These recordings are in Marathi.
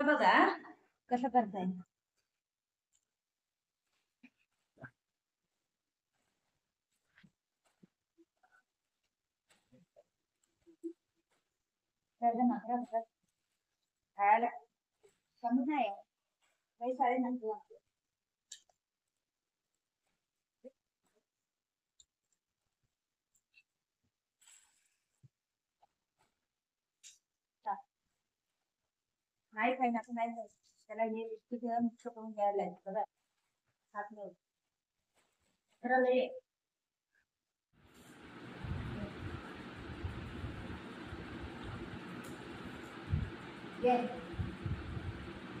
बघा कसं करताय. खायला कमी नाही काही साडे नंतर नाही काही ना नाही त्याला हे बिस्किट मिक्स करून घ्यायला बघा खात नाही खरं लय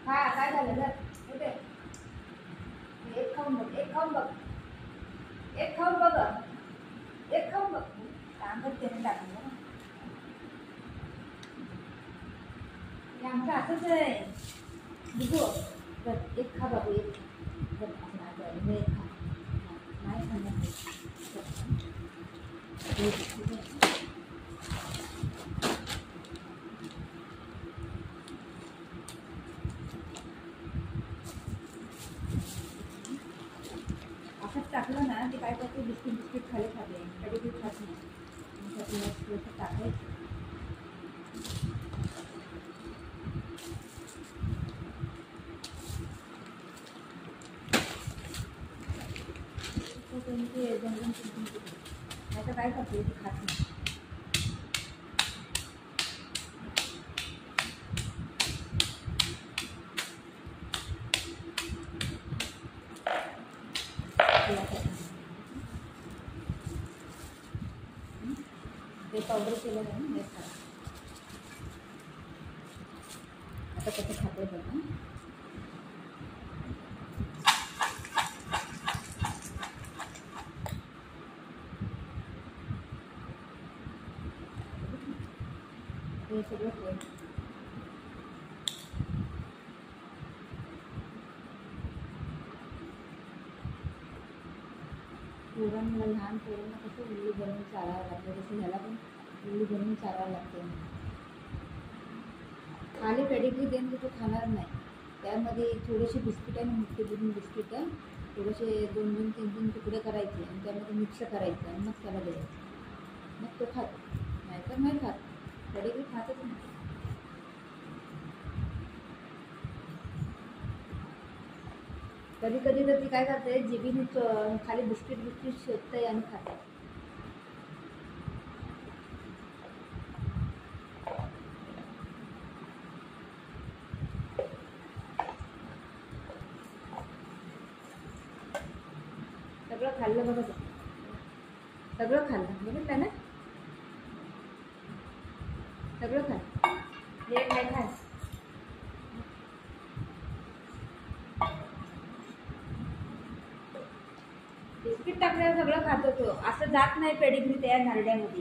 हा काय झालं तर एक खाऊन बघ एक खाऊन बघ एक खाऊन बघ एक खाऊन बघ सांगत त्याने टाकलं आमचं असंच आहे बुजू तर एक खा बाबू एक नाही खाणार असंच टाकलं ना ते काय करते बिस्किट बिस्किट खाली खाते कधी काही खात नाही टाकायचं नाही तर काय करते ते खात नाही ते पावडर केलं आहे ना खा आता कसं खाते बघा हे सगळं पोरांना लहान पोरांना कसं उल्ली भरून चालावं लागतं तसं ह्याला पण उल्ली भरून चालावं लागते खाली पेडिग्री देऊन तो खाणार नाही त्यामध्ये थोडेसे बिस्किट आणि मुठ्ठी भरून बिस्किट थोडेसे 2-3 तुकडे करायचे आणि त्यामध्ये मिक्स करायचं आणि मग त्याला द्यायचं मग तो खातो नाहीतर नाही खात पेडिग्री खातच नाही कधी कधी तर ती काय करते जिबीने खाली बिस्किट शोधते आणि खाते सगळं खाल्लं बघा सगळं खाल्लं बघितलं ना सगळं खाल्लं हे काय खाय बिस्किट टाकल्यावर सगळं खातो तो असं जात नाही पेडिग्री त्या नारड्यामध्ये